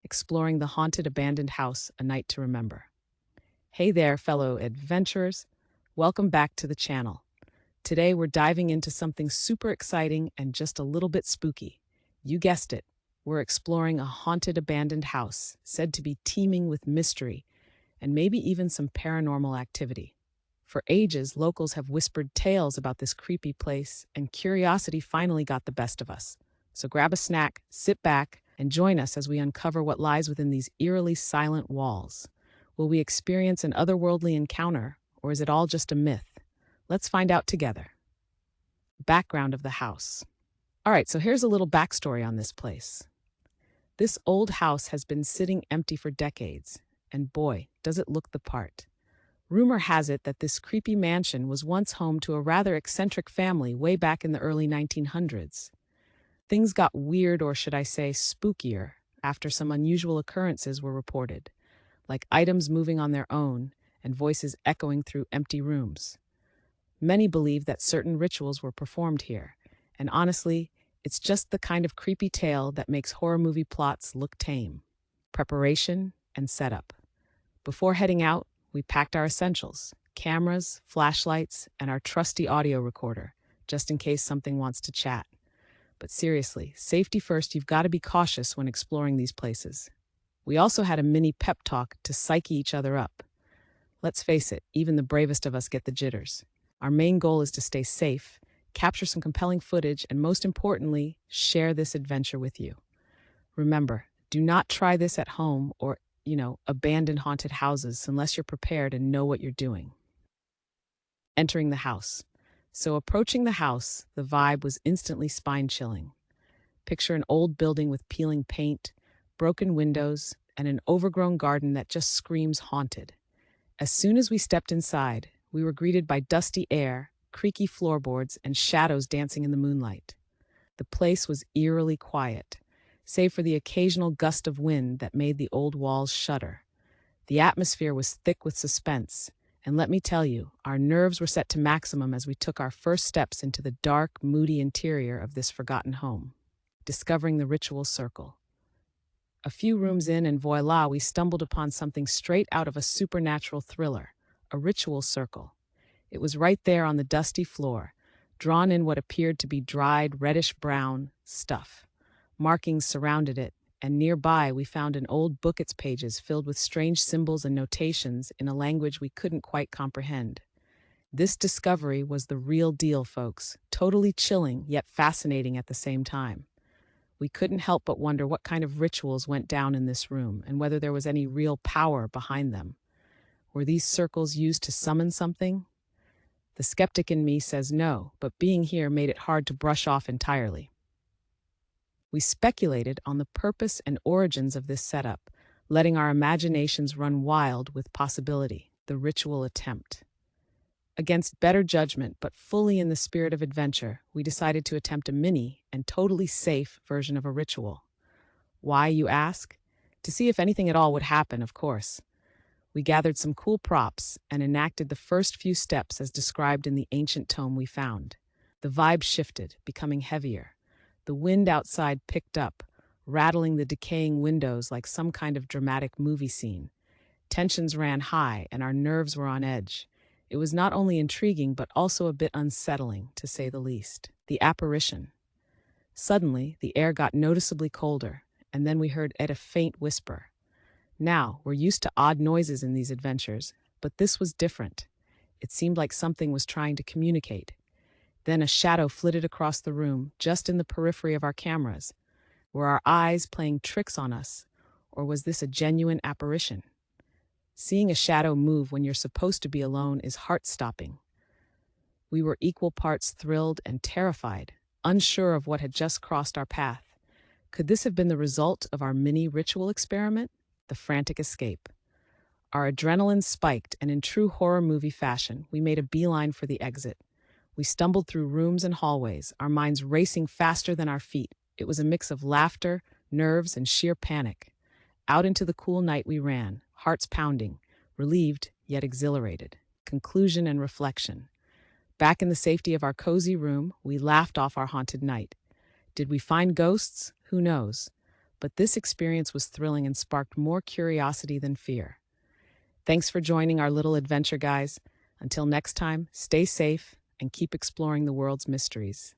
exploring the haunted abandoned house, A Night to Remember. Hey there, fellow adventurers. Welcome back to the channel. Today we're diving into something super exciting and just a little bit spooky. You guessed it, we're exploring a haunted abandoned house said to be teeming with mystery and maybe even some paranormal activity. For ages, locals have whispered tales about this creepy place, and curiosity finally got the best of us. So grab a snack, sit back, and join us as we uncover what lies within these eerily silent walls. Will we experience an otherworldly encounter, or is it all just a myth? Let's find out together. Background of the house. All right, so here's a little backstory on this place. This old house has been sitting empty for decades, and boy, does it look the part. Rumor has it that this creepy mansion was once home to a rather eccentric family way back in the early 1900s. Things got weird, or should I say spookier, after some unusual occurrences were reported, like items moving on their own and voices echoing through empty rooms. Many believe that certain rituals were performed here, and honestly, it's just the kind of creepy tale that makes horror movie plots look tame. Preparation and setup. Before heading out, we packed our essentials: cameras, flashlights, and our trusty audio recorder, just in case something wants to chat. But seriously, safety first, you've got to be cautious when exploring these places. We also had a mini pep talk to psyche each other up. Let's face it, even the bravest of us get the jitters. Our main goal is to stay safe, capture some compelling footage, and most importantly, share this adventure with you. Remember, do not try this at home or, abandoned haunted houses unless you're prepared and know what you're doing. Entering the house. So approaching the house, the vibe was instantly spine-chilling. Picture an old building with peeling paint, broken windows, and an overgrown garden that just screams haunted. As soon as we stepped inside, we were greeted by dusty air, creaky floorboards, and shadows dancing in the moonlight. The place was eerily quiet, save for the occasional gust of wind that made the old walls shudder. The atmosphere was thick with suspense, and let me tell you, our nerves were set to maximum as we took our first steps into the dark, moody interior of this forgotten home, discovering the ritual circle. A few rooms in, and voila, we stumbled upon something straight out of a supernatural thriller, a ritual circle. It was right there on the dusty floor, drawn in what appeared to be dried, reddish-brown stuff. Markings surrounded it, and nearby we found an old book, its pages filled with strange symbols and notations in a language we couldn't quite comprehend. This discovery was the real deal, folks, totally chilling yet fascinating at the same time. We couldn't help but wonder what kind of rituals went down in this room and whether there was any real power behind them. Were these circles used to summon something? The skeptic in me says no, but being here made it hard to brush off entirely. We speculated on the purpose and origins of this setup, letting our imaginations run wild with possibility, the ritual attempt. Against better judgment, but fully in the spirit of adventure, we decided to attempt a mini and totally safe version of a ritual. Why, you ask? To see if anything at all would happen, of course. We gathered some cool props and enacted the first few steps as described in the ancient tome we found. The vibe shifted, becoming heavier. The wind outside picked up, rattling the decaying windows like some kind of dramatic movie scene. Tensions ran high, and our nerves were on edge. It was not only intriguing, but also a bit unsettling, to say the least. The apparition. Suddenly, the air got noticeably colder, and then we heard a faint whisper. Now, we're used to odd noises in these adventures, but this was different. It seemed like something was trying to communicate. Then a shadow flitted across the room, just in the periphery of our cameras. Were our eyes playing tricks on us, or was this a genuine apparition? Seeing a shadow move when you're supposed to be alone is heart-stopping. We were equal parts thrilled and terrified, unsure of what had just crossed our path. Could this have been the result of our mini ritual experiment? The frantic escape. Our adrenaline spiked, and in true horror movie fashion, we made a beeline for the exit. We stumbled through rooms and hallways, our minds racing faster than our feet. It was a mix of laughter, nerves, and sheer panic. Out into the cool night we ran, hearts pounding, relieved yet exhilarated. Conclusion and reflection. Back in the safety of our cozy room, we laughed off our haunted night. Did we find ghosts? Who knows? but this experience was thrilling and sparked more curiosity than fear. Thanks for joining our little adventure, guys. Until next time, stay safe and keep exploring the world's mysteries.